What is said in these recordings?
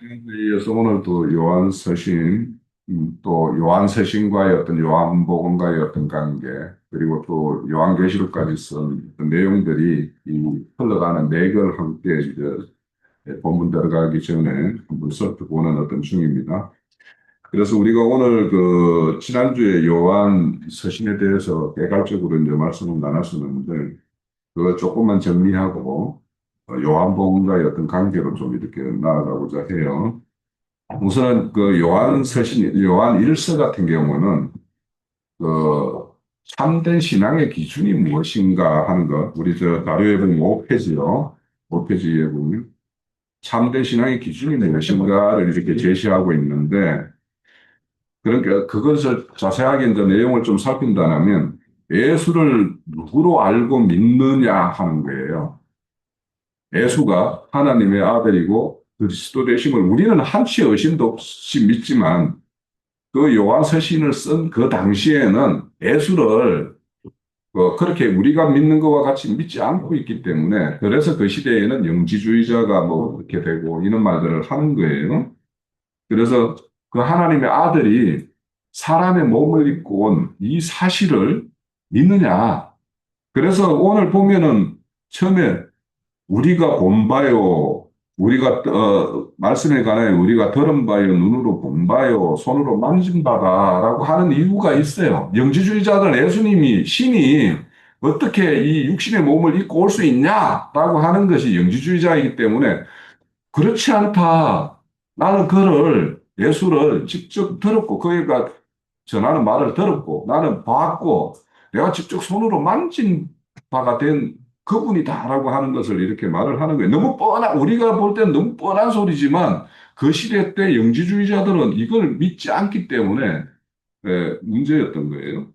이어서 오늘도 요한 서신, 또 요한 서신과의 어떤 요한복음과의 어떤 관계, 그리고 또 요한계시록까지 쓴 어떤 내용들이 이 흘러가는 내걸 함께 이제 본문 들어가기 전에 한번 살펴보는 어떤 중입니다. 그래서 우리가 오늘 그 지난주에 요한 서신에 대해서 개괄적으로 이제 말씀을 나눴었는데, 그거 조금만 정리하고 요한복음과의 어떤 관계로 좀 이렇게 나아가고자 해요. 우선 그 요한 서신, 요한 일서 같은 경우는 그 참된 신앙의 기준이 무엇인가 하는 것, 우리 저 자료에 보면 5페이지요. 5페이지에 보면 참된 신앙의 기준이 무엇인가를 이렇게 제시하고 있는데, 그러니까 그것을 자세하게 이제 내용을 좀 살핀다면 예수를 누구로 알고 믿느냐 하는 거예요. 예수가 하나님의 아들이고 그리스도 되심을 우리는 한치 의심도 없이 믿지만, 그 요한 서신을 쓴 그 당시에는 예수를 그렇게 우리가 믿는 것과 같이 믿지 않고 있기 때문에, 그래서 그 시대에는 영지주의자가 뭐 이렇게 되고 이런 말들을 하는 거예요. 그래서 그 하나님의 아들이 사람의 몸을 입고 온 이 사실을 믿느냐. 그래서 오늘 보면은 처음에 우리가 본 바요, 우리가 말씀에 관하여 우리가 들은 바요, 눈으로 본 바요, 손으로 만진 바다라고 하는 이유가 있어요. 영지주의자들 예수님이 신이 어떻게 이 육신의 몸을 입고 올 수 있냐라고 하는 것이 영지주의자이기 때문에, 그렇지 않다. 나는 그를 예수를 직접 들었고 그가 전하는 말을 들었고 나는 봤고 내가 직접 손으로 만진 바가 된 그분이다라고 하는 것을 이렇게 말을 하는 거예요. 너무 뻔한, 우리가 볼 때는 너무 뻔한 소리지만 그 시대 때 영지주의자들은 이걸 믿지 않기 때문에 문제였던 거예요.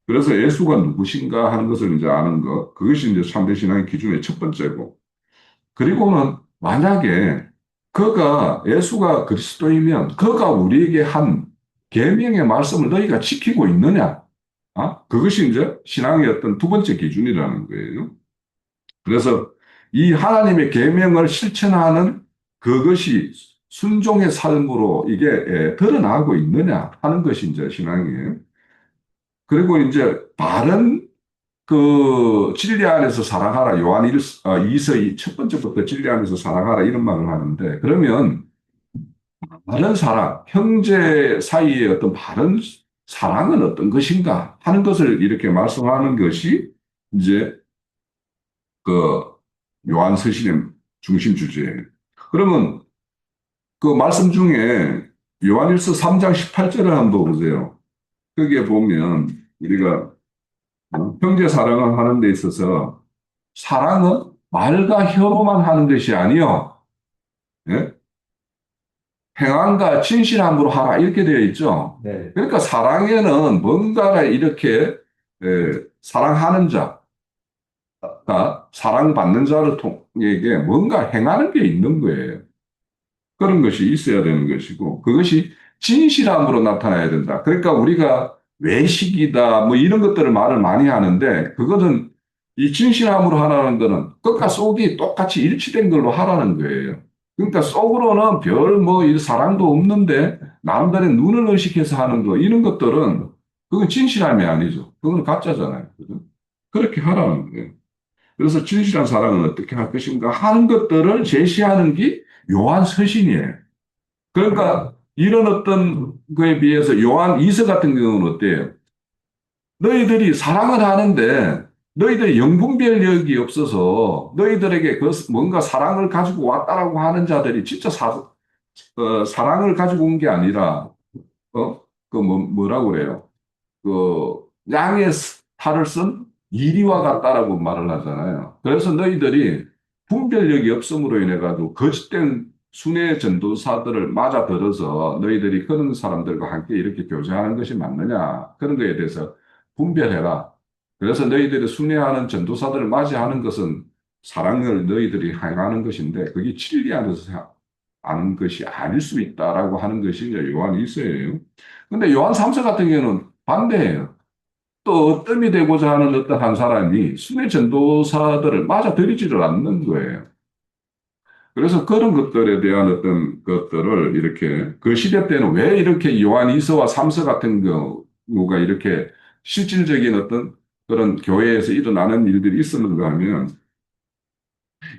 그래서 예수가 누구신가 하는 것을 이제 아는 것, 그것이 이제 참된 신앙의 기준의 첫 번째고, 그리고는 만약에 그가 예수가 그리스도이면 그가 우리에게 한 계명의 말씀을 너희가 지키고 있느냐? 그것이 이제 신앙의 어떤 두 번째 기준이라는 거예요. 그래서 이 하나님의 계명을 실천하는 그것이 순종의 삶으로 이게 드러나고 있느냐 하는 것이 이제 신앙이에요. 그리고 이제 바른 그 진리 안에서 사랑하라. 요한 2서 첫 번째부터 진리 안에서 사랑하라 이런 말을 하는데, 그러면 바른 사랑, 형제 사이의 어떤 바른 사랑은 어떤 것인가 하는 것을 이렇게 말씀하는 것이 이제 그 요한 서신의 중심 주제예요. 그러면 그 말씀 중에 요한일서 3장 18절을 한번 보세요. 거기에 보면 우리가 형제 사랑을 하는 데 있어서 사랑은 말과 혀로만 하는 것이 아니요, 예? 행함과 진실함으로 하라 이렇게 되어 있죠. 네. 그러니까 사랑에는 뭔가를 이렇게 사랑하는 자가 사랑받는 자를 통에게 뭔가 행하는 게 있는 거예요. 그런 것이 있어야 되는 것이고, 그것이 진실함으로 나타나야 된다. 그러니까 우리가 외식이다 뭐 이런 것들을 말을 많이 하는데, 그거는 이 진실함으로 하라는 거는 끝과 속이 똑같이 일치된 걸로 하라는 거예요. 그러니까 속으로는 별 뭐 사랑도 없는데 남들의 눈을 의식해서 하는 거, 이런 것들은 그건 진실함이 아니죠. 그건 가짜잖아요. 그죠? 그렇게 하라는 거예요. 그래서 진실한 사랑은 어떻게 할 것인가 하는 것들을 제시하는 게 요한 서신이에요. 그러니까 이런 어떤 거에 비해서 요한 이서 같은 경우는 어때요? 너희들이 사랑을 하는데 너희들이 영분별력이 없어서 너희들에게 그 뭔가 사랑을 가지고 왔다라고 하는 자들이 진짜 사랑을 가지고 온 게 아니라, 뭐라고 그래요? 그 양의 탈을 쓴 이리와 같다라고 말을 하잖아요. 그래서 너희들이 분별력이 없음으로 인해 가지고 거짓된 순회 전도사들을 맞아들어서 너희들이 그런 사람들과 함께 이렇게 교제하는 것이 맞느냐, 그런 거에 대해서 분별해라. 그래서 너희들이 순회하는 전도사들을 맞이하는 것은 사랑을 너희들이 행하는 것인데 그게 진리 안에서 아는 것이 아닐 수 있다라고 하는 것이 이제 요한 1서예요. 근데 요한 3서 같은 경우는 반대예요. 또 어뜸이 되고자 하는 어떤 한 사람이 순회 전도사들을 맞아들이지를 않는 거예요. 그래서 그런 것들에 대한 어떤 것들을 이렇게 그 시대 때는 왜 이렇게 요한 2서와 3서 같은 경우가 이렇게 실질적인 어떤 그런 교회에서 일어나는 일들이 있었는가 하면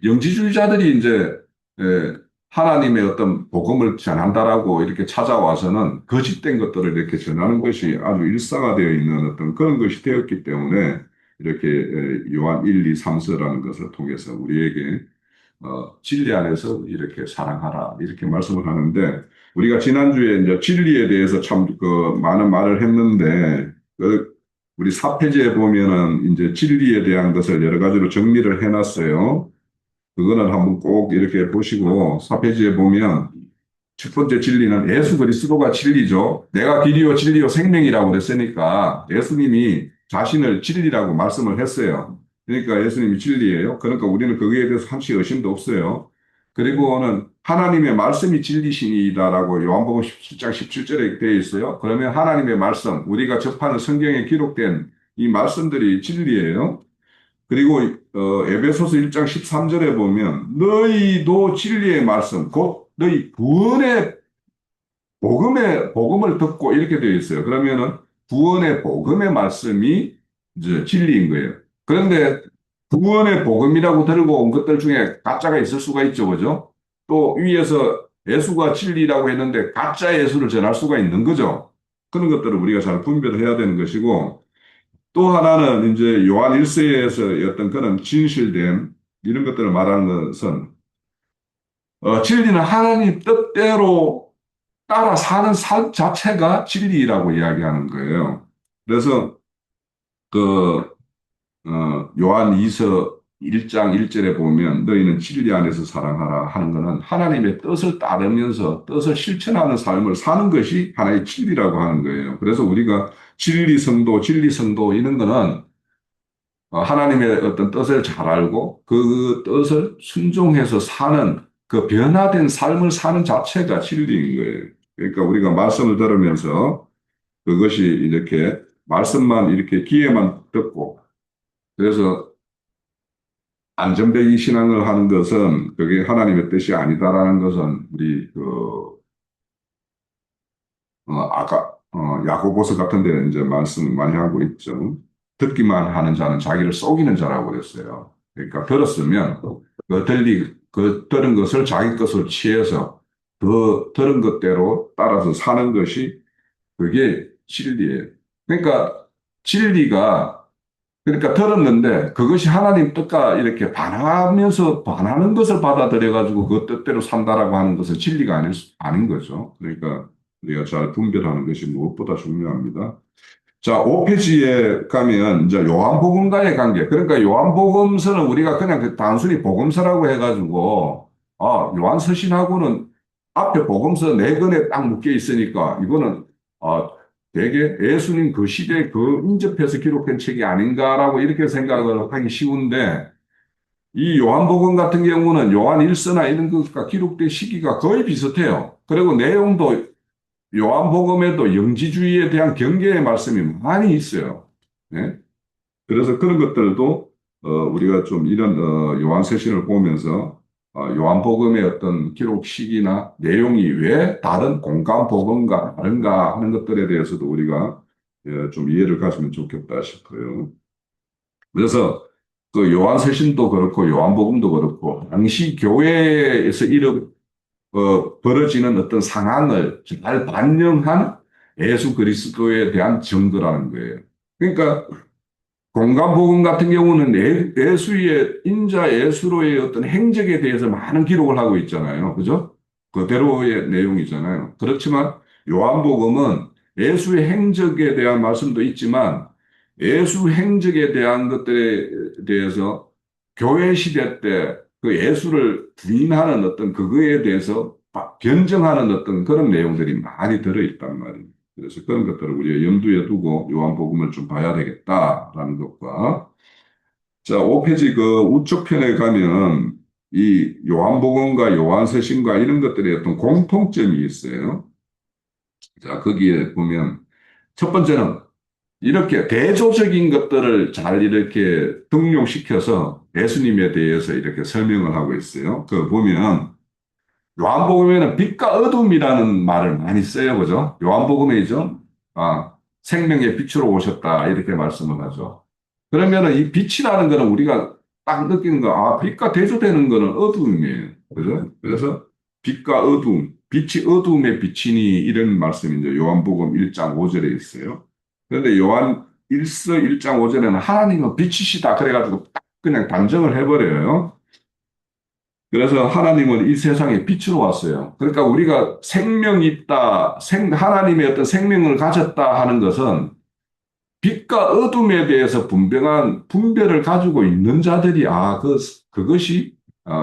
영지주의자들이 이제 에, 하나님의 어떤 복음을 전한다라고 이렇게 찾아와서는 거짓된 것들을 이렇게 전하는 것이 아주 일상화되어 있는 어떤 그런 것이 되었기 때문에 이렇게 요한 1, 2, 3서라는 것을 통해서 우리에게 진리 안에서 이렇게 사랑하라 이렇게 말씀을 하는데 우리가 지난주에 이제 진리에 대해서 참 그 많은 말을 했는데 그 우리 4페이지에 보면은 이제 진리에 대한 것을 여러 가지로 정리를 해놨어요. 그거는 한번 꼭 이렇게 보시고 4페이지에 보면 첫 번째 진리는 예수 그리스도가 진리죠. 내가 길이요 진리요 생명이라고 그랬으니까 예수님이 자신을 진리라고 말씀을 했어요. 그러니까 예수님이 진리예요. 그러니까 우리는 거기에 대해서 한치 의심도 없어요. 그리고는 하나님의 말씀이 진리시니다라고 요한복음 17장 17절에 되어 있어요. 그러면 하나님의 말씀, 우리가 접하는 성경에 기록된 이 말씀들이 진리예요. 그리고 에베소서 1장 13절에 보면 너희도 진리의 말씀 곧 너희 구원의 복음을 듣고 이렇게 되어 있어요. 그러면은 구원의 복음의 말씀이 이제 진리인 거예요. 그런데 구원의 복음이라고 들고 온 것들 중에 가짜가 있을 수가 있죠. 그죠? 또 위에서 예수가 진리라고 했는데 가짜 예수를 전할 수가 있는 거죠. 그런 것들을 우리가 잘 분별을 해야 되는 것이고 또 하나는 이제 요한 1세에서 어떤 그런 진실됨 이런 것들을 말하는 것은 진리는 하나님 뜻대로 따라 사는 삶 자체가 진리라고 이야기하는 거예요. 그래서 그 요한 2서 1장 1절에 보면 너희는 진리 안에서 사랑하라 하는 것은 하나님의 뜻을 따르면서 뜻을 실천하는 삶을 사는 것이 하나의 진리라고 하는 거예요. 그래서 우리가 진리 성도 이런 거는 하나님의 어떤 뜻을 잘 알고 그 뜻을 순종해서 사는 그 변화된 삶을 사는 자체가 진리인 거예요. 그러니까 우리가 말씀을 들으면서 그것이 이렇게 말씀만 이렇게 귀에만 듣고 그래서 안전배기 신앙을 하는 것은 그게 하나님의 뜻이 아니다라는 것은 우리 아까 야고보서 같은 데는 이제 말씀 많이 하고 있죠. 듣기만 하는 자는 자기를 속이는 자라고 그랬어요. 그러니까 들었으면 그 들은 것을 자기 것으로 취해서 그 들은 것대로 따라서 사는 것이 그게 진리예요. 그러니까 진리가 그러니까 들었는데 그것이 하나님 뜻과 이렇게 반하면서 반하는 것을 받아들여가지고 그 뜻대로 산다라고 하는 것은 진리가 아닌 거죠. 그러니까 우리가 잘 분별하는 것이 무엇보다 중요합니다. 자, 5페이지에 가면 이제 요한복음과의 관계. 그러니까 요한복음서는 우리가 그냥 단순히 복음서라고 해가지고 요한서신하고는 앞에 복음서 네 권에 딱 묶여 있으니까 이거는 아, 되게 예수님 그 시대에 그 인접해서 기록된 책이 아닌가라고 이렇게 생각을 하기 쉬운데 이 요한복음 같은 경우는 요한 1서나 이런 것과 기록된 시기가 거의 비슷해요. 그리고 내용도 요한복음에도 영지주의에 대한 경계의 말씀이 많이 있어요. 네? 그래서 그런 것들도 우리가 좀 이런 요한서신을 보면서 요한복음의 어떤 기록 시기나 내용이 왜 다른 공간복음과 다른가 하는 것들에 대해서도 우리가 좀 이해를 가지면 좋겠다 싶어요. 그래서 그 요한서신도 그렇고 요한복음도 그렇고 당시 교회에서 벌어지는 어떤 상황을 잘 반영한 예수 그리스도에 대한 증거라는 거예요. 그러니까 공간복음 같은 경우는 예수의 인자 예수로의 어떤 행적에 대해서 많은 기록을 하고 있잖아요. 그죠? 그대로의 내용이잖아요. 그렇지만 요한복음은 예수의 행적에 대한 말씀도 있지만 예수 행적에 대한 것들에 대해서 교회 시대 때 그 예수를 부인하는 어떤 그거에 대해서 변증하는 어떤 그런 내용들이 많이 들어있단 말이에요. 그래서 그런 것들을 우리가 염두에 두고 요한복음을 좀 봐야 되겠다라는 것과 자, 5페이지 그 우측 편에 가면 이 요한복음과 요한서신과 이런 것들이 어떤 공통점이 있어요. 자, 거기에 보면 첫 번째는 이렇게 대조적인 것들을 잘 이렇게 등용시켜서 예수님에 대해서 이렇게 설명을 하고 있어요. 그 보면 요한복음에는 빛과 어둠이라는 말을 많이 써요. 그죠? 요한복음에죠. 생명의 빛으로 오셨다. 이렇게 말씀을 하죠. 그러면은 이 빛이라는 거는 우리가 딱 느끼는 거, 빛과 대조되는 거는 어둠이에요. 그죠? 그래서 빛과 어둠, 빛이 어둠에 비치니 이런 말씀이 이제 요한복음 1장 5절에 있어요. 그런데 요한 1서 1장 5절에는 하나님은 빛이시다. 그래가지고 딱 그냥 단정을 해버려요. 그래서 하나님은 이 세상에 빛으로 왔어요. 그러니까 우리가 생명이 있다, 하나님의 어떤 생명을 가졌다 하는 것은 빛과 어둠에 대해서 분명한 분별을 가지고 있는 자들이, 그것이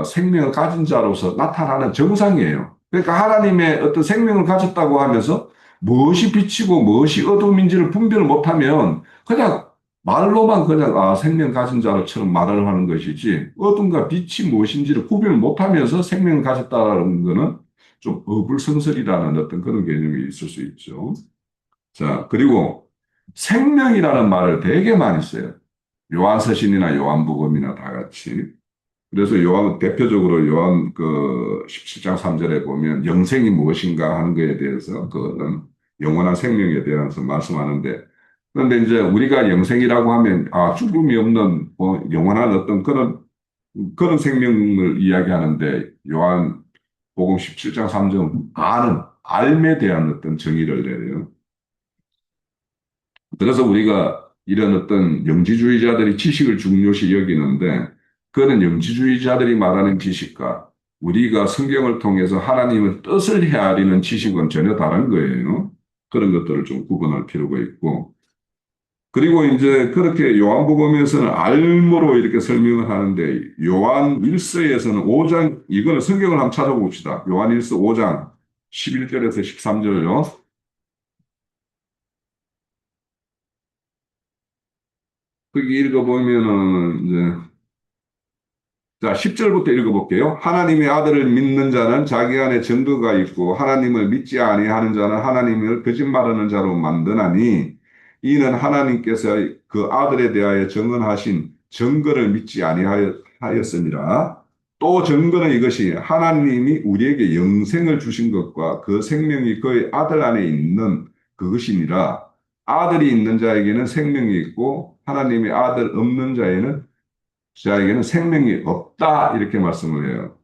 생명을 가진 자로서 나타나는 정상이에요. 그러니까 하나님의 어떤 생명을 가졌다고 하면서 무엇이 빛이고 무엇이 어둠인지를 분별을 못하면 그냥 말로만 그냥 생명 가진 자처럼 말을 하는 것이지 어둠과 빛이 무엇인지를 구별을 못하면서 생명을 가졌다는 것은 좀 어불성설이라는 어떤 그런 개념이 있을 수 있죠. 자, 그리고 생명이라는 말을 되게 많이 써요. 요한서신이나 요한복음이나 다 같이. 그래서 대표적으로 요한 17장 3절에 보면 영생이 무엇인가 하는 것에 대해서 그는 영원한 생명에 대해서 말씀하는데, 그런데 이제 우리가 영생이라고 하면, 죽음이 없는, 영원한 어떤 그런 생명을 이야기하는데, 요한 복음 17장 3절, 알에 대한 어떤 정의를 내려요. 그래서 우리가 이런 어떤 영지주의자들이 지식을 중요시 여기는데 그는 영지주의자들이 말하는 지식과 우리가 성경을 통해서 하나님의 뜻을 헤아리는 지식은 전혀 다른 거예요. 그런 것들을 좀 구분할 필요가 있고. 그리고 이제 그렇게 요한복음에서는 알모로 이렇게 설명을 하는데 요한 1서에서는 5장, 이거는 성경을 한번 찾아봅시다. 요한 1서 5장 11절에서 13절요. 거기 읽어보면은 이제 자, 10절부터 읽어볼게요. 하나님의 아들을 믿는 자는 자기 안에 증거가 있고 하나님을 믿지 아니하는 자는 하나님을 거짓말하는 자로 만드나니 이는 하나님께서 그 아들에 대하여 증언하신 증거를 믿지 아니하였습니다. 또 증거는 이것이 하나님이 우리에게 영생을 주신 것과 그 생명이 그의 아들 안에 있는 그것이니라. 아들이 있는 자에게는 생명이 있고 하나님의 아들 없는 자에게는 생명이 없다 이렇게 말씀을 해요.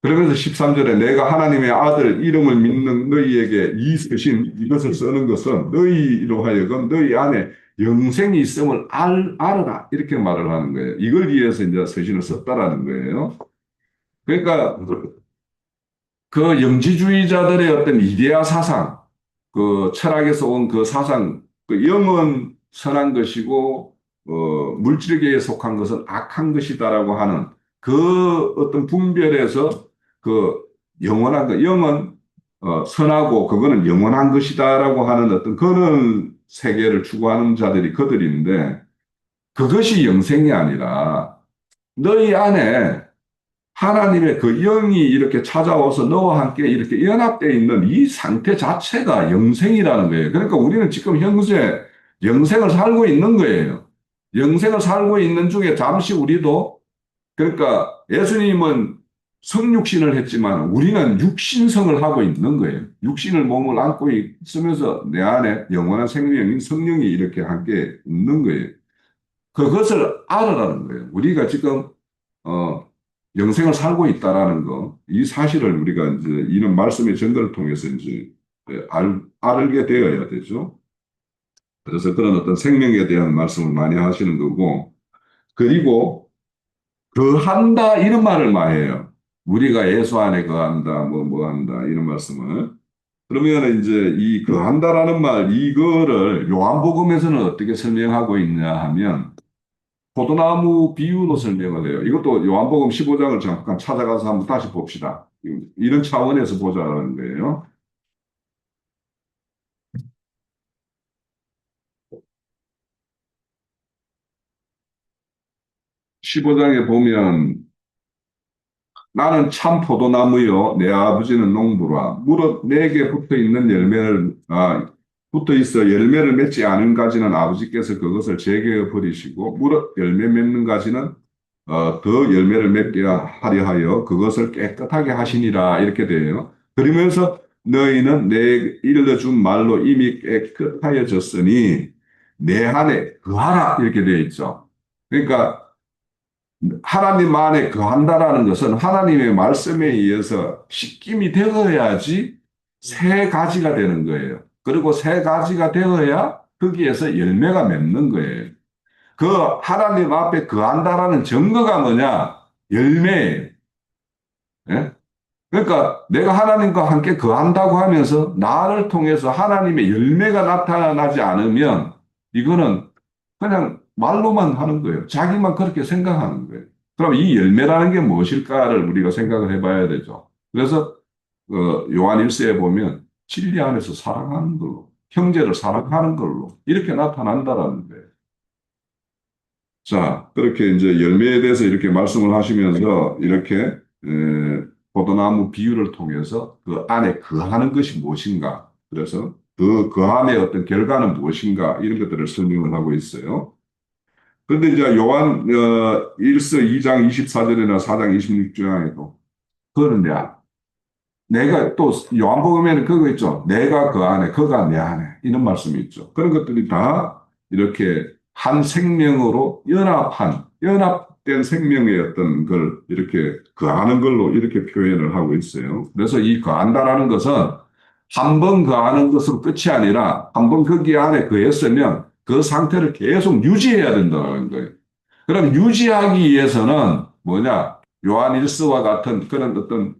그러면서 13절에 내가 하나님의 아들 이름을 믿는 너희에게 이 서신 이것을 쓰는 것은 너희로 하여금 너희 안에 영생이 있음을 알아라 이렇게 말을 하는 거예요. 이걸 위해서 이제 서신을 썼다라는 거예요. 그러니까 그 영지주의자들의 어떤 이데아 사상, 그 철학에서 온 그 사상, 그 영은 선한 것이고, 물질계에 속한 것은 악한 것이다라고 하는 그 어떤 분별에서 그 영원한 것, 영은 선하고 그거는 영원한 것이다라고 하는 어떤 그런 세계를 추구하는 자들이 그들인데 그것이 영생이 아니라 너희 안에 하나님의 그 영이 이렇게 찾아와서 너와 함께 이렇게 연합되어 있는 이 상태 자체가 영생이라는 거예요. 그러니까 우리는 지금 현재 영생을 살고 있는 거예요. 영생을 살고 있는 중에 잠시 우리도 그러니까 예수님은 성육신을 했지만 우리는 육신성을 하고 있는 거예요. 육신을 몸을 안고 있으면서 내 안에 영원한 생명인 성령이 이렇게 함께 있는 거예요. 그것을 알아라는 거예요. 우리가 지금 어, 영생을 살고 있다라는 거, 이 사실을 우리가 이제 이런 말씀의 전거를 통해서 이제 알게 되어야 되죠. 그래서 그런 어떤 생명에 대한 말씀을 많이 하시는 거고, 그리고 거한다 이런 말을 많이 해요. 우리가 예수 안에 거한다, 뭐 한다 이런 말씀을. 그러면 이제 이 거한다라는 말 이거를 요한복음에서는 어떻게 설명하고 있냐 하면 포도나무 비유로 설명을 해요. 이것도 요한복음 15장을 잠깐 찾아가서 한번 다시 봅시다. 이런 차원에서 보자는 거예요. 15장에 보면 나는 참 포도나무요 내 아버지는 농부라 무릇 내게 붙어 있는 붙어 있어 열매를 맺지 않은 가지는 아버지께서 그것을 제거해 버리시고 무릇 열매 맺는 가지는 더 열매를 맺게 하려 하여 그것을 깨끗하게 하시니라 이렇게 돼요. 그러면서 너희는 내 일러준 말로 이미 깨끗하여졌으니 내 안에 거하라 이렇게 되어 있죠. 그러니까 하나님 안에 거한다라는 것은 하나님의 말씀에 의해서 씻김이 되어야지 새 가지가 되는 거예요. 그리고 새 가지가 되어야 거기에서 열매가 맺는 거예요. 그 하나님 앞에 거한다라는 증거가 뭐냐? 열매예요. 예? 그러니까 내가 하나님과 함께 거한다고 하면서 나를 통해서 하나님의 열매가 나타나지 않으면 이거는 그냥 말로만 하는 거예요. 자기만 그렇게 생각하는 거예요. 그럼 이 열매라는 게 무엇일까를 우리가 생각을 해봐야 되죠. 그래서 요한 1세에 보면 진리 안에서 사랑하는 걸로, 형제를 사랑하는 걸로 이렇게 나타난다라는 거예요. 자, 그렇게 이제 열매에 대해서 이렇게 말씀을 하시면서 이렇게 포도나무 비유를 통해서 그 안에 거하는 것이 무엇인가. 그래서 그 안에 어떤 결과는 무엇인가 이런 것들을 설명을 하고 있어요. 그런데 이제 요한 1서 2장 24절이나 4장 26절에도 그거는 내가 또 요한복음에는 그거 있죠. 내가 그 안에, 그가 내 안에 이런 말씀이 있죠. 그런 것들이 다 이렇게 한 생명으로 연합된 생명의 어떤 걸 이렇게 거하는 걸로 이렇게 표현을 하고 있어요. 그래서 이 거한다라는 것은 한 번 거하는 것으로 끝이 아니라 한 번 거기 안에 거했으면 그 상태를 계속 유지해야 된다는 거예요. 그럼 유지하기 위해서는 뭐냐? 요한 일서와 같은 그런 어떤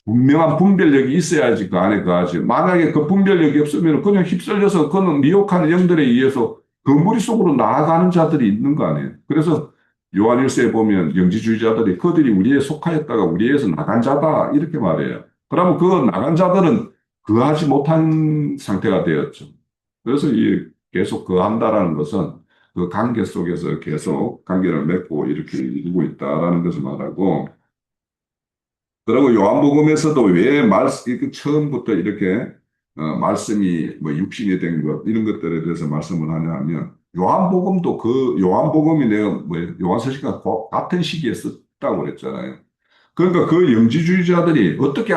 분명한 분별력이 있어야지 그 안에 거하지. 만약에 그 분별력이 없으면 그냥 휩쓸려서 그는 미혹하는 영들에 의해서 그 무리 속으로 나아가는 자들이 있는 거 아니에요. 그래서 요한일서에 보면 영지주의자들이 그들이 우리에 속하였다가 우리에서 나간 자다 이렇게 말해요. 그러면 그 나간 자들은 거하지 못한 상태가 되었죠. 그래서 이 계속 거한다라는 것은 그 관계 속에서 계속 관계를 맺고 이렇게 이루고 있다라는 것을 말하고 그리고 요한복음에서도 왜 처음부터 이렇게 말씀이 뭐 육신이 된 것, 이런 것들에 대해서 말씀을 하냐 하면, 요한복음도 요한복음이 내가 뭐, 요한서신과 같은 시기에 썼다고 그랬잖아요. 그러니까 그 영지주의자들이 어떻게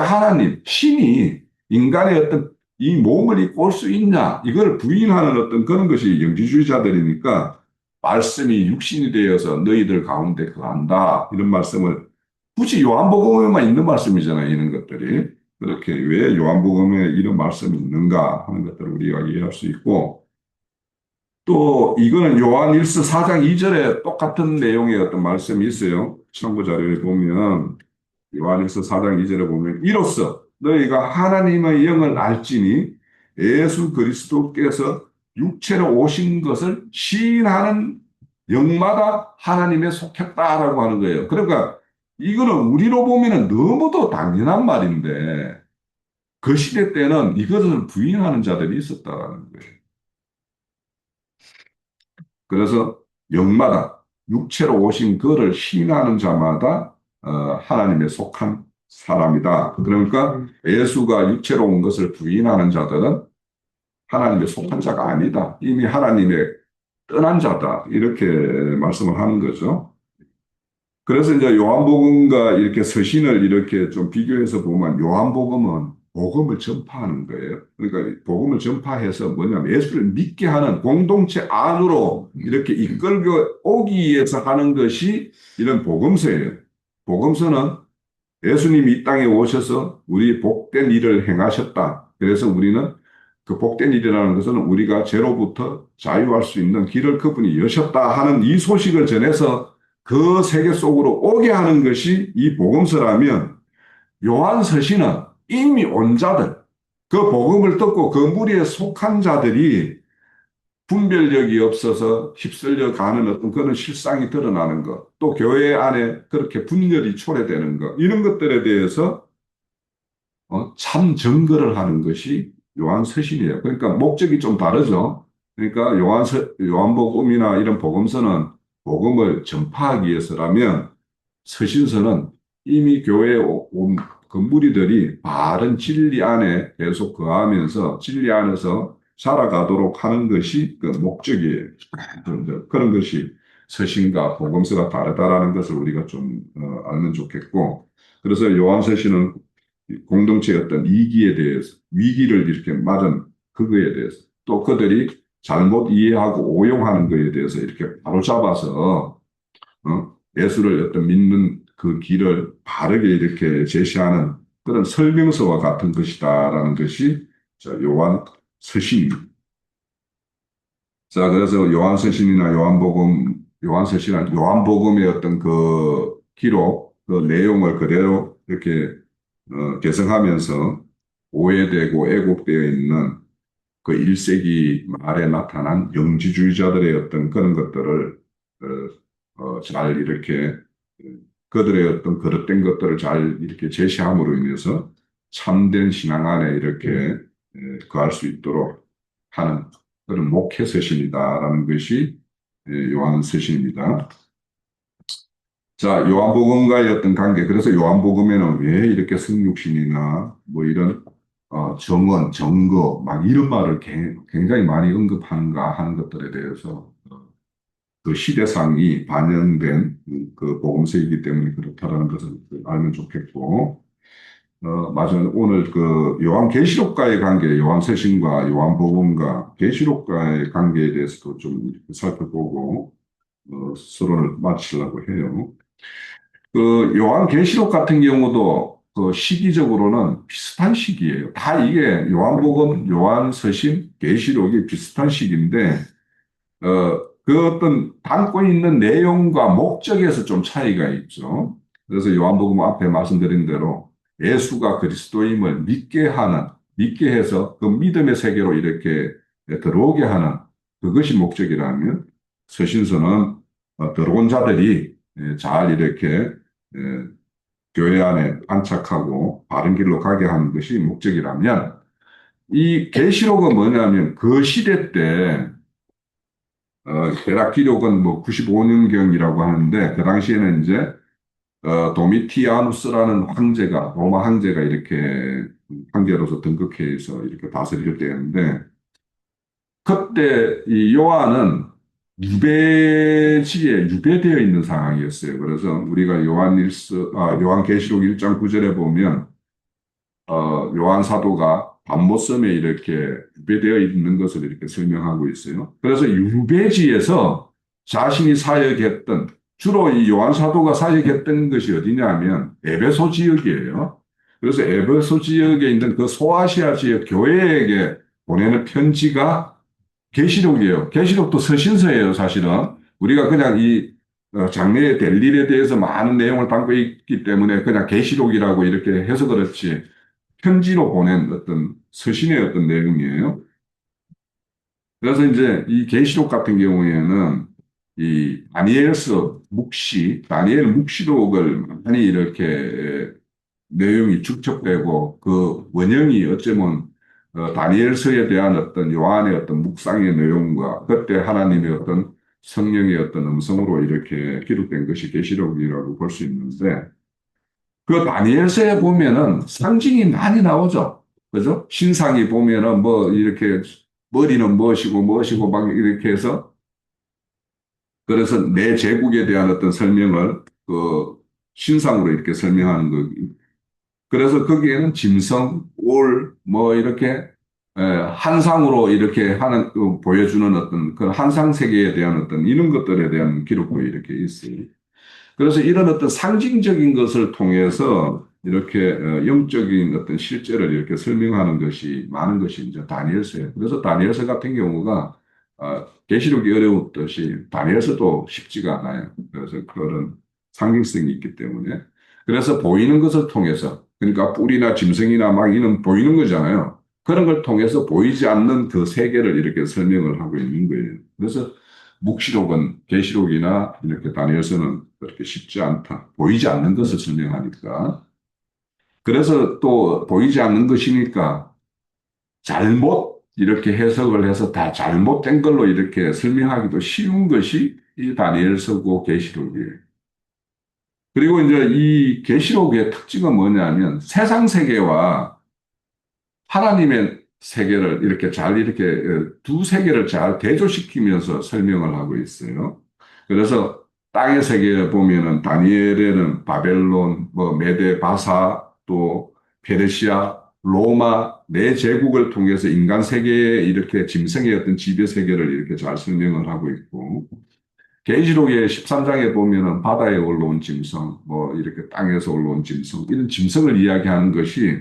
신이 인간의 어떤 이 몸을 입고 올 수 있냐, 이걸 부인하는 어떤 그런 것이 영지주의자들이니까, 말씀이 육신이 되어서 너희들 가운데 거한다, 이런 말씀을 굳이 요한복음에만 있는 말씀이잖아요, 이런 것들이. 그렇게 왜 요한복음에 이런 말씀이 있는가 하는 것들을 우리가 이해할 수 있고, 또 이거는 요한일서 4장 2절에 똑같은 내용의 어떤 말씀이 있어요. 참고 자료에 보면 요한일서 4장 2절에 보면 이로써 너희가 하나님의 영을 알지니 예수 그리스도께서 육체로 오신 것을 시인하는 영마다 하나님에 속했다라고 하는 거예요. 그러니까 이거는 우리로 보면 너무도 당연한 말인데 그 시대 때는 이것을 부인하는 자들이 있었다라는 거예요. 그래서 영마다 육체로 오신 그를 시인하는 자마다 하나님에 속한 사람이다. 그러니까 예수가 육체로 온 것을 부인하는 자들은 하나님에 속한 자가 아니다. 이미 하나님에 떠난 자다. 이렇게 말씀을 하는 거죠. 그래서 이제 요한복음과 이렇게 서신을 이렇게 좀 비교해서 보면 요한복음은 복음을 전파하는 거예요. 그러니까 복음을 전파해서 뭐냐면 예수를 믿게 하는 공동체 안으로 이렇게 이끌고 오기 위해서 하는 것이 이런 복음서예요. 복음서는 예수님이 이 땅에 오셔서 우리 복된 일을 행하셨다. 그래서 우리는 그 복된 일이라는 것은 우리가 죄로부터 자유할 수 있는 길을 그분이 여셨다 하는 이 소식을 전해서 그 세계 속으로 오게 하는 것이 이 복음서라면 요한 서신은 이미 온 자들, 그 복음을 듣고 그 무리에 속한 자들이 분별력이 없어서 휩쓸려 가는 어떤 그런 실상이 드러나는 것, 또 교회 안에 그렇게 분열이 초래되는 것, 이런 것들에 대해서 참 증거를 하는 것이 요한 서신이에요. 그러니까 목적이 좀 다르죠. 그러니까 요한복음이나 이런 복음서는 복음을 전파하기 위해서라면 서신서는 이미 교회에 온 그 무리들이 바른 진리 안에 계속 거하면서 진리 안에서 살아가도록 하는 것이 그 목적이에요. 그런 것이 서신과 복음서가 다르다라는 것을 우리가 좀 알면 좋겠고, 그래서 요한서신은 공동체의 어떤 이기에 대해서, 위기를 이렇게 맞은 그거에 대해서, 또 그들이 잘못 이해하고 오용하는 것에 대해서 이렇게 바로잡아서 예수를 어떤 믿는 그 길을 바르게 이렇게 제시하는 그런 설명서와 같은 것이다라는 것이 요한 서신입니다. 자, 그래서 요한서신이나 요한서신은 요한복음의 어떤 그 기록, 그 내용을 그대로 이렇게 개성하면서 오해되고 왜곡되어 있는 그 1세기 말에 나타난 영지주의자들의 어떤 그런 것들을 잘 이렇게 그들의 어떤 거듭된 것들을 잘 이렇게 제시함으로 인해서 참된 신앙 안에 이렇게 거할 수 있도록 하는 그런 목회 서신이다라는 것이 요한 서신입니다. 자, 요한복음과의 어떤 관계. 그래서 요한복음에는 왜 이렇게 성육신이나 뭐 이런 정언, 증거, 막 이런 말을 굉장히 많이 언급하는가 하는 것들에 대해서 그 시대상이 반영된 그 복음서이기 때문에 그렇다라는 것을 알면 좋겠고, 맞아. 오늘 그 요한계시록과의 관계, 요한서신과 요한복음과 계시록과의 관계에 대해서도 좀 살펴보고 서론을 마치려고 해요. 그 요한계시록 같은 경우도 그 시기적으로는 비슷한 시기예요. 다 이게 요한복음, 요한서신, 계시록이 비슷한 시기인데 그 어떤 담고 있는 내용과 목적에서 좀 차이가 있죠. 그래서 요한복음 앞에 말씀드린 대로 예수가 그리스도임을 믿게 해서 그 믿음의 세계로 이렇게 들어오게 하는 그것이 목적이라면 서신서는 들어온 자들이 잘 이렇게 교회 안에 안착하고 바른 길로 가게 하는 것이 목적이라면 이 계시록은 뭐냐면 그 시대 때 대략 기록은 뭐 95년경이라고 하는데 그 당시에는 이제 도미티아누스라는 황제가 로마 황제가 이렇게 황제로서 등극해서 이렇게 다스릴 때였는데 그때 이 요한은 유배되어 있는 상황이었어요. 그래서 우리가 요한계시록 1장 9절에 보면 요한 사도가 밤모섬에 이렇게 유배되어 있는 것을 이렇게 설명하고 있어요. 그래서 유배지에서 자신이 사역했던 주로 이 요한 사도가 사역했던 것이 어디냐면 에베소 지역이에요. 그래서 에베소 지역에 있는 그 소아시아 지역 교회에게 보내는 편지가 계시록이에요. 계시록도 서신서예요, 사실은. 우리가 그냥 이 장래의 될 일에 대해서 많은 내용을 담고 있기 때문에 그냥 계시록이라고 이렇게 해서 그렇지. 편지로 보낸 어떤 서신의 어떤 내용이에요. 그래서 이제 이 계시록 같은 경우에는 이 다니엘 묵시록을 많이 이렇게 내용이 축적되고 그 원형이 어쩌면 다니엘서에 대한 어떤 요한의 어떤 묵상의 내용과 그때 하나님의 어떤 성령의 어떤 음성으로 이렇게 기록된 것이 계시록이라고 볼 수 있는데 그 다니엘서에 보면은 상징이 많이 나오죠. 그죠? 신상이 보면은 뭐 이렇게 머리는 무엇이고 막 이렇게 해서 그래서 내 제국에 대한 어떤 설명을 그 신상으로 이렇게 설명하는 거. 그래서 거기에는 짐승, 뭐 이렇게 한상으로 이렇게 하는 보여주는 어떤 그 한상 세계에 대한 어떤 이런 것들에 대한 기록도 이렇게 있어요. 그래서 이런 어떤 상징적인 것을 통해서 이렇게 영적인 어떤 실제를 이렇게 설명하는 것이 많은 것이 이제 다니엘서예요. 그래서 다니엘서 같은 경우가 계시록이 어려웠듯이 다니엘서도 쉽지가 않아요. 그래서 그런 상징성이 있기 때문에 그래서 보이는 것을 통해서 그러니까 뿔이나 짐승이나 막 이런 보이는 거잖아요. 그런 걸 통해서 보이지 않는 그 세계를 이렇게 설명을 하고 있는 거예요. 그래서 묵시록은 계시록이나 이렇게 다니엘서는 그렇게 쉽지 않다. 보이지 않는 것을 설명하니까. 그래서 또 보이지 않는 것이니까 잘못 이렇게 해석을 해서 다 잘못된 걸로 이렇게 설명하기도 쉬운 것이 이 다니엘서고 계시록이에요. 그리고 이제 이 계시록의 특징은 뭐냐면 세상 세계와 하나님의 세계를 이렇게 잘 이렇게 두 세계를 잘 대조시키면서 설명을 하고 있어요. 그래서 땅의 세계에 보면은 다니엘에는 바벨론, 뭐 메데, 바사, 또 페르시아, 로마 네 제국을 통해서 인간 세계에 이렇게 짐승의 어떤 지배 세계를 이렇게 잘 설명을 하고 있고 계시록의 13장에 보면은 바다에 올라온 짐승, 뭐 이렇게 땅에서 올라온 짐승 이런 짐승을 이야기하는 것이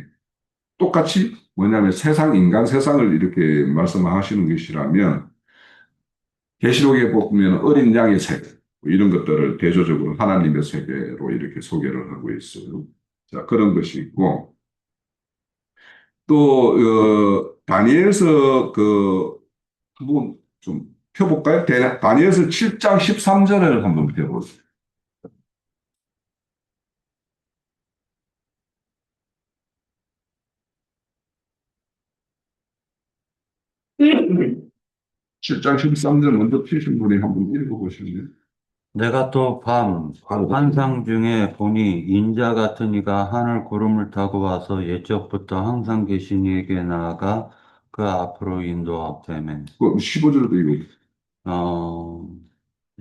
똑같이 뭐냐면 세상 인간 세상을 이렇게 말씀하시는 것이라면 계시록에 보면 어린 양의 세계 뭐 이런 것들을 대조적으로 하나님의 세계로 이렇게 소개를 하고 있어요. 자, 그런 것이 있고 또 다니엘서 그 한번 좀 펴볼까요? 다니엘서 7장 13절을 한번 펴보세요. 7장 13절 먼저 피신 분이 한번 읽어보시면 내가 또 밤 환상 중에 보니 인자 같은 이가 하늘 구름을 타고 와서 옛적부터 항상 계신 이에게 나아가 그 앞으로 인도하되매. 그 15절도 읽어. 어,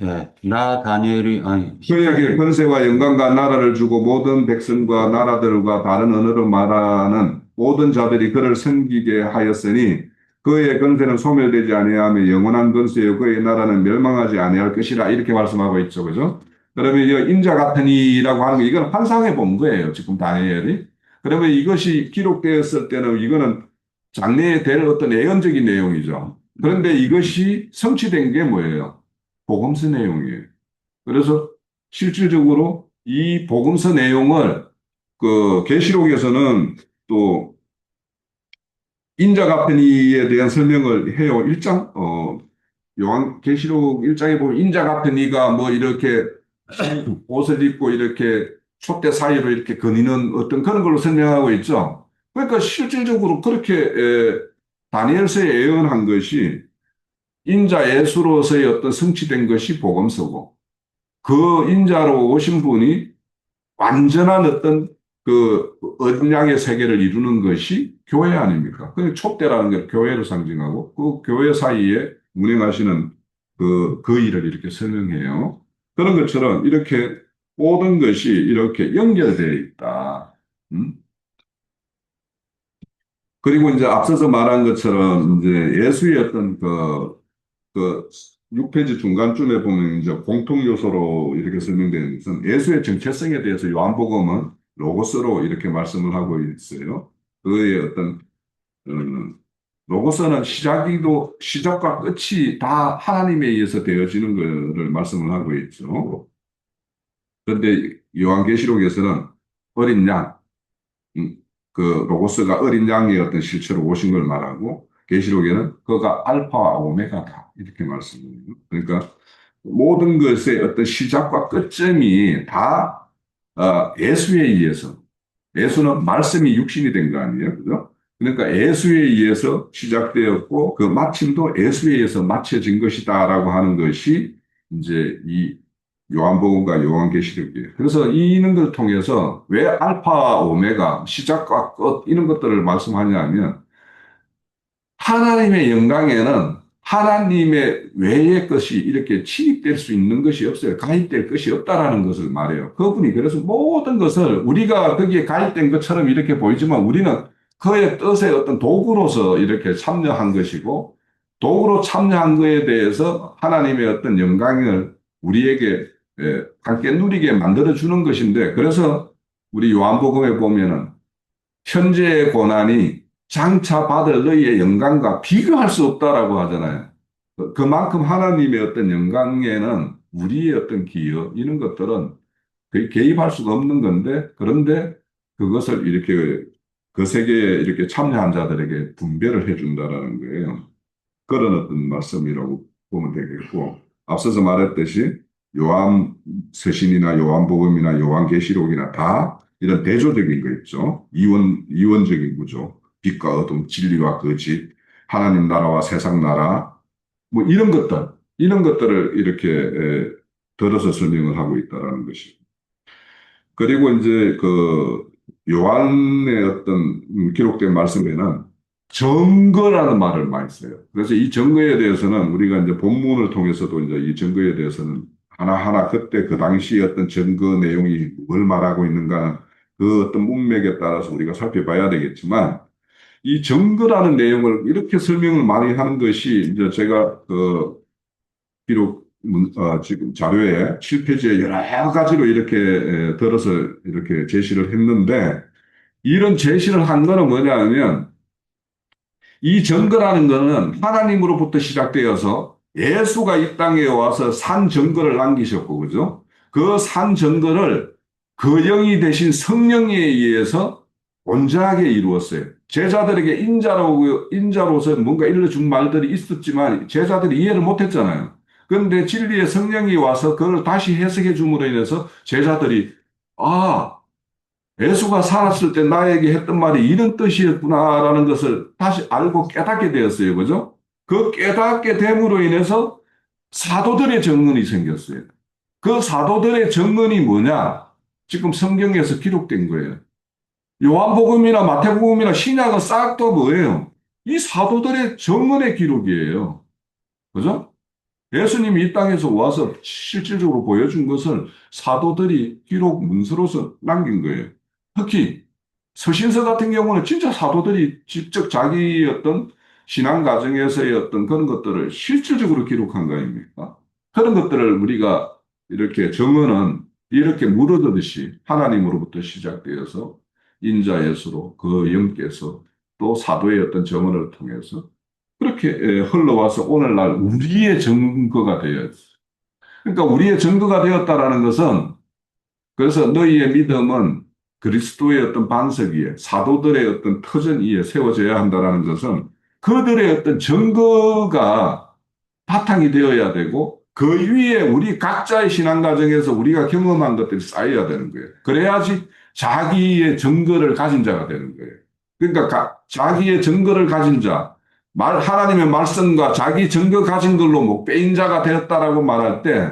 예, 나 다니엘이 아니 그에게 14절. 권세와 영광과 나라를 주고 모든 백성과 나라들과 다른 언어로 말하는 모든 자들이 그를 섬기게 하였으니 그의 권세는 소멸되지 아니하며 영원한 권세요 그의 나라는 멸망하지 아니할 것이라 이렇게 말씀하고 있죠. 그죠? 그러면 이 인자 같은 이라고 하는 거 이건 환상해 본 거예요. 지금 다니엘이. 그러면 이것이 기록되었을 때는 이거는 장래에 될 어떤 예언적인 내용이죠. 그런데 이것이 성취된 게 뭐예요? 복음서 내용이에요. 그래서 실질적으로 이 복음서 내용을 그 계시록에서는 또 인자 같은 이에 대한 설명을 해요. 1장 요한 계시록 1장에 보면 인자 같은 이가 뭐 이렇게 옷을 입고 이렇게 촛대 사이로 이렇게 거니는 어떤 그런 걸로 설명하고 있죠. 그러니까 실질적으로 그렇게 다니엘서에 예언한 것이 인자 예수로서의 어떤 성취된 것이 복음서고 그 인자로 오신 분이 완전한 어떤 그 어린 양의 세계를 이루는 것이 교회 아닙니까? 그 촛대라는 게 교회를 상징하고 그 교회 사이에 운행하시는 그 일을 이렇게 설명해요. 그런 것처럼 이렇게 모든 것이 이렇게 연결되어 있다. 음? 그리고 이제 앞서서 말한 것처럼 이제 예수의 어떤 그 6페이지 중간쯤에 보면 이제 공통 요소로 이렇게 설명되는 것은 예수의 정체성에 대해서 요한복음은 로고스로 이렇게 말씀을 하고 있어요. 그의 어떤 어, 로고스는 시작과 끝이 다 하나님에 의해서 되어지는 것을 말씀을 하고 있죠. 그런데 요한계시록에서는 어린 양, 음, 그 로고스가 어린 양의 어떤 실체로 오신 걸 말하고 계시록에는 그가 알파와 오메가다 이렇게 말씀해요. 그러니까 모든 것의 어떤 시작과 끝점이 다 예수에 의해서 예수는 말씀이 육신이 된 거 아니에요, 그죠? 그러니까 예수에 의해서 시작되었고 그 마침도 예수에 의해서 마쳐진 것이다라고 하는 것이 이제 이 요한복음과 요한계시록이에요. 그래서 이런 걸 통해서 왜 알파, 오메가, 시작과 끝 이런 것들을 말씀하냐면 하나님의 영광에는 하나님의 외의 것이 이렇게 침입될 수 있는 것이 없어요. 가입될 것이 없다라는 것을 말해요. 그분이 그래서 모든 것을 우리가 거기에 가입된 것처럼 이렇게 보이지만 우리는 그의 뜻의 어떤 도구로서 이렇게 참여한 것이고 도구로 참여한 것에 대해서 하나님의 어떤 영광을 우리에게 함께 누리게 만들어 주는 것인데 그래서 우리 요한복음에 보면은 현재의 고난이 장차 받을 너희의 영광과 비교할 수 없다라고 하잖아요. 그만큼 하나님의 어떤 영광에는 우리의 어떤 기여, 이런 것들은 거의 개입할 수가 없는 건데, 그런데 그것을 이렇게 그 세계에 이렇게 참여한 자들에게 분배를 해준다라는 거예요. 그런 어떤 말씀이라고 보면 되겠고, 앞서서 말했듯이 요한 서신이나 요한복음이나 요한계시록이나 다 이런 대조적인 거 있죠. 이원적인 구조. 빛과 어둠, 진리와 거짓, 하나님 나라와 세상 나라, 뭐 이런 것들을 이렇게 들어서 설명을 하고 있다라는 것이. 그리고 이제 그 요한의 어떤 기록된 말씀에는 증거라는 말을 많이 써요. 그래서 이 증거에 대해서는 우리가 이제 본문을 통해서도 이제 이 증거에 대해서는 하나하나 그때 그 당시 어떤 증거 내용이 뭘 말하고 있는가 그 어떤 문맥에 따라서 우리가 살펴봐야 되겠지만 이 증거라는 내용을 이렇게 설명을 많이 하는 것이 이제 제가 그 비록 지금 자료에 7페이지에 여러 가지로 이렇게 들어서 이렇게 제시를 했는데 이런 제시를 한 거는 뭐냐면 이 증거라는 거는 하나님으로부터 시작되어서 예수가 이 땅에 와서 산 증거를 남기셨고, 그죠? 그 산 증거를 그 영이 되신 성령에 의해서 온전하게 이루었어요. 제자들에게 인자로서 뭔가 일러준 말들이 있었지만 제자들이 이해를 못했잖아요. 그런데 진리의 성령이 와서 그걸 다시 해석해 줌으로 인해서 제자들이 아, 예수가 살았을 때 나에게 했던 말이 이런 뜻이었구나라는 것을 다시 알고 깨닫게 되었어요. 그죠? 그 깨닫게 됨으로 인해서 사도들의 증언이 생겼어요. 그 사도들의 증언이 뭐냐? 지금 성경에서 기록된 거예요. 요한복음이나 마태복음이나 신약은 싹 다 뭐예요? 이 사도들의 증언의 기록이에요. 그죠? 예수님이 이 땅에서 와서 실질적으로 보여준 것을 사도들이 기록 문서로서 남긴 거예요. 특히 서신서 같은 경우는 진짜 사도들이 직접 자기의 어떤 신앙 과정에서의 어떤 그런 것들을 실질적으로 기록한 거 아닙니까? 그런 것들을 우리가 이렇게 정언은 이렇게 물어듯이 하나님으로부터 시작되어서 인자 예수로 그 영께서 또 사도의 어떤 정언을 통해서 그렇게 흘러와서 오늘날 우리의 증거가 되었어요. 그러니까 우리의 증거가 되었다라는 것은 그래서 너희의 믿음은 그리스도의 어떤 반석 위에 사도들의 어떤 터전 위에 세워져야 한다라는 것은 그들의 어떤 증거가 바탕이 되어야 되고 그 위에 우리 각자의 신앙 과정에서 우리가 경험한 것들이 쌓여야 되는 거예요. 그래야지 자기의 증거를 가진 자가 되는 거예요. 그러니까 자기의 증거를 가진 자, 하나님의 말씀과 자기 증거 가진 걸로 뭐 빼인 자가 되었다라고 말할 때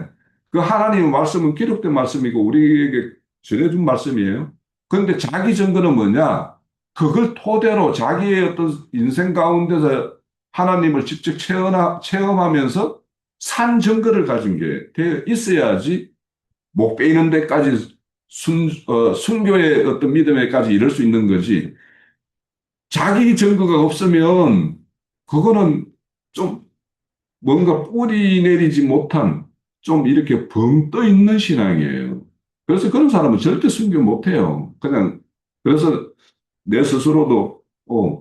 그 하나님의 말씀은 기록된 말씀이고 우리에게 전해준 말씀이에요. 그런데 자기 증거는 뭐냐? 그걸 토대로 자기의 어떤 인생 가운데서 하나님을 직접 체험하면서 산 증거를 가진 게 되어 있어야지 못 빼이는 데까지 순교의 어떤 믿음에까지 이를 수 있는 거지. 자기 증거가 없으면 그거는 좀 뭔가 뿌리 내리지 못한 좀 이렇게 벙 떠 있는 신앙이에요. 그래서 그런 사람은 절대 순교 못 해요. 그냥 그래서 내 스스로도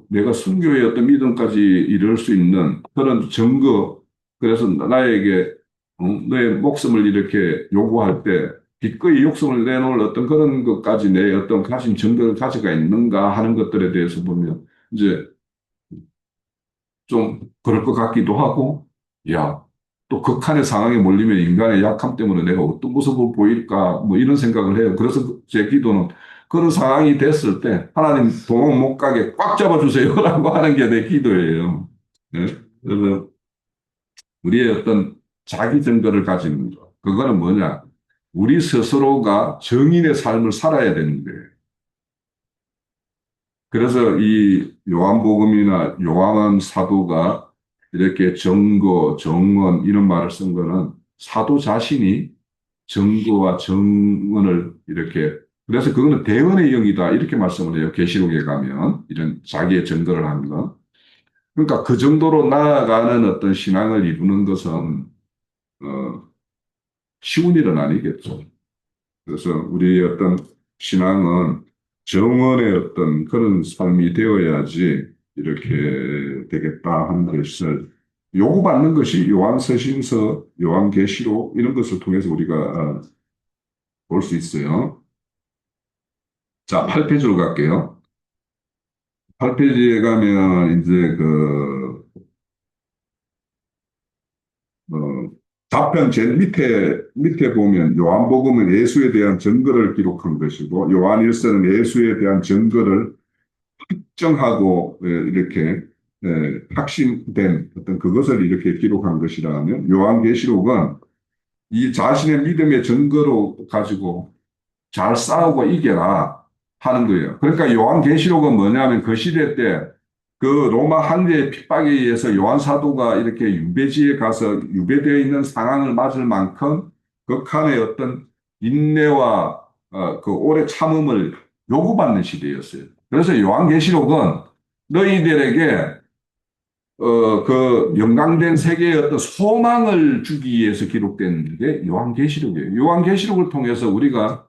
내가 순교의 어떤 믿음까지 이룰 수 있는 그런 증거 그래서 나에게 너의 목숨을 이렇게 요구할 때 기꺼이 목숨을 내놓을 어떤 그런 것까지 내 어떤 가진 증거를 가지가 있는가 하는 것들에 대해서 보면 이제 좀 그럴 것 같기도 하고, 야, 또 극한의 상황에 몰리면 인간의 약함 때문에 내가 어떤 모습을 보일까, 뭐 이런 생각을 해요. 그래서 제 기도는 그런 상황이 됐을 때 하나님 도망 못 가게 꽉 잡아주세요라고 하는 게 내 기도예요. 네? 그래서 우리의 어떤 자기 증거를 가지는 것, 그거는 뭐냐? 우리 스스로가 정인의 삶을 살아야 되는 거예요. 그래서 이 요한복음이나 요한은 사도가 이렇게 정거, 정언 이런 말을 쓴 거는 사도 자신이 정거와 정언을 이렇게 그래서 그거는 대언의 영이다 이렇게 말씀을 해요. 계시록에 가면 이런 자기의 증거를 하는 거. 그러니까 그 정도로 나아가는 어떤 신앙을 이루는 것은 어, 쉬운 일은 아니겠죠. 그래서 우리의 어떤 신앙은 정원의 어떤 그런 삶이 되어야지 이렇게 되겠다 하는 것을 요구받는 것이 요한서신서, 요한계시록 이런 것을 통해서 우리가 볼 수 있어요. 자, 8페이지로 갈게요. 8페이지에 가면 이제 어, 답변 제일 밑에 보면 요한복음은 예수에 대한 증거를 기록한 것이고 요한일서는 예수에 대한 증거를 확정하고 이렇게 확신된 어떤 그것을 이렇게 기록한 것이라면 요한계시록은 이 자신의 믿음의 증거로 가지고 잘 싸우고 이겨라 하는 거예요. 그러니까 요한계시록은 뭐냐면 그 시대 때 그 로마 황제의 핍박에 의해서 요한 사도가 이렇게 유배지에 가서 유배되어 있는 상황을 맞을 만큼 극한의 어떤 인내와 그 오래 참음을 요구받는 시대였어요. 그래서 요한계시록은 너희들에게 그 영광된 세계의 어떤 소망을 주기 위해서 기록된 게 요한계시록이에요. 요한계시록을 통해서 우리가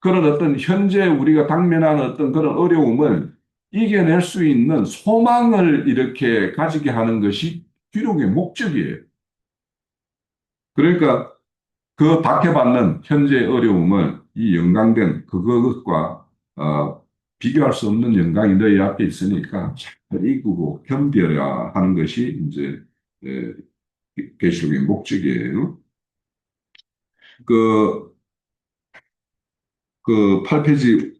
그런 어떤 현재 우리가 당면하는 어떤 그런 어려움을 이겨낼 수 있는 소망을 이렇게 가지게 하는 것이 기록의 목적이에요. 그러니까 그 박해받는 현재의 어려움을 이 영광된 그것과 비교할 수 없는 영광이 너희 앞에 있으니까 잘 이기고 견뎌야 하는 것이 이제 에, 계시록의 목적이에요. 그, 그 8페이지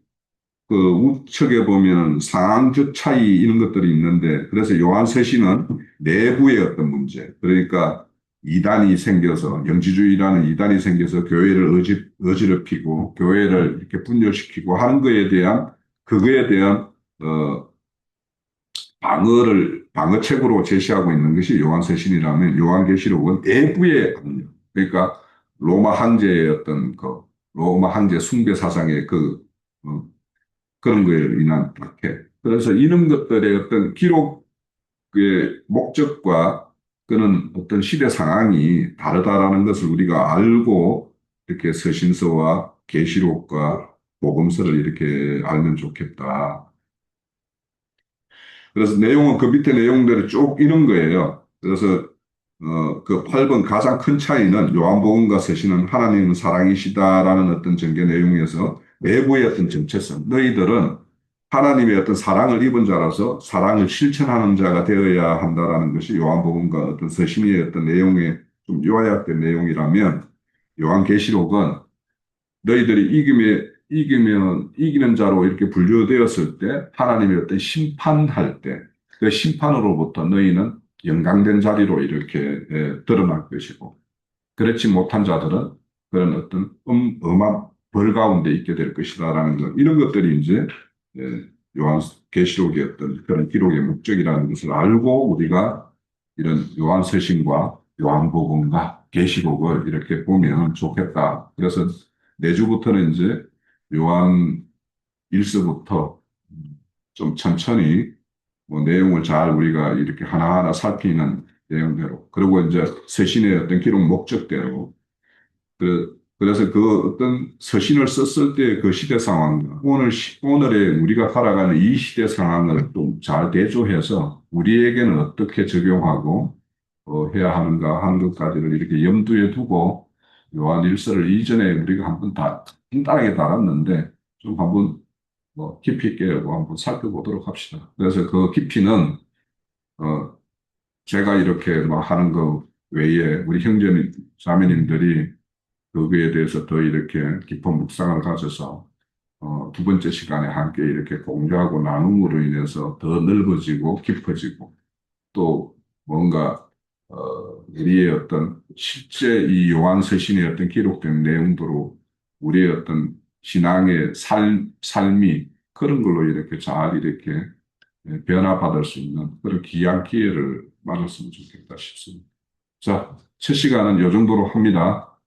그 우측에 보면 상황적 차이 이런 것들이 있는데 그래서 요한세시는 내부의 어떤 문제 그러니까 이단이 생겨서 영지주의라는 이단이 생겨서 교회를 어지럽히고 교회를 이렇게 분열시키고 하는 거에 대한 그거에 대한 방어책으로 제시하고 있는 것이 요한세신이라면 요한계시록은 내부의 압력 그러니까 로마 황제의 어떤 그 로마 황제 숭배 사상의 어, 그런 거에 인한 박해. 그래서 이런 것들의 어떤 기록의 목적과 그는 어떤 시대 상황이 다르다라는 것을 우리가 알고 이렇게 서신서와 계시록과 복음서를 이렇게 알면 좋겠다. 그래서 내용은 그 밑에 내용들이 쭉 이런 거예요. 그래서 그 8번 가장 큰 차이는 요한복음과 서신은 하나님은 사랑이시다라는 어떤 전개 내용에서 내부의 어떤 정체성. 너희들은 하나님의 어떤 사랑을 입은 자라서 사랑을 실천하는 자가 되어야 한다라는 것이 요한복음과 어떤 서신의 어떤 내용의 좀 요약된 내용이라면 요한계시록은 너희들이 이기는 자로 이렇게 분류되었을 때 하나님의 어떤 심판할 때 그 심판으로부터 너희는 영광된 자리로 이렇게 드러날 것이고 그렇지 못한 자들은 그런 어떤 엄한 벌 가운데 있게 될 것이다라는 것 이런 것들이 이제 요한 계시록의 어떤 그런 기록의 목적이라는 것을 알고 우리가 이런 요한 서신과 요한복음과 계시록을 이렇게 보면 좋겠다. 그래서 내주부터는 이제 요한 1서부터 좀 천천히 뭐 내용을 잘 우리가 이렇게 하나하나 살피는 내용대로 그리고 이제 서신의 어떤 기록 목적대로 그래서 그 어떤 서신을 썼을 때 그 시대 상황과 오늘의 우리가 살아가는 이 시대 상황을 좀 잘 대조해서 우리에게는 어떻게 적용하고 해야 하는가 하는 것까지를 이렇게 염두에 두고 요한 일서를 이전에 우리가 한번 다 간단하게 달았는데 좀 한번 뭐 깊이 있게 한번 살펴보도록 합시다. 그래서 그 깊이는 어 제가 이렇게 뭐 하는 거 외에 우리 형제님 자매님들이 거기에 대해서 더 이렇게 깊은 묵상을 가져서 두 번째 시간에 함께 이렇게 공유하고 나눔으로 인해서 더 넓어지고 깊어지고 또 뭔가 우리의 어떤 실제 이 요한 서신의 어떤 기록된 내용도로 우리의 어떤 신앙의 삶이 그런 걸로 이렇게 잘 이렇게 변화받을 수 있는 그런 귀한 기회를 맞았으면 좋겠다 싶습니다. 자, 첫 시간은 이 정도로 합니다.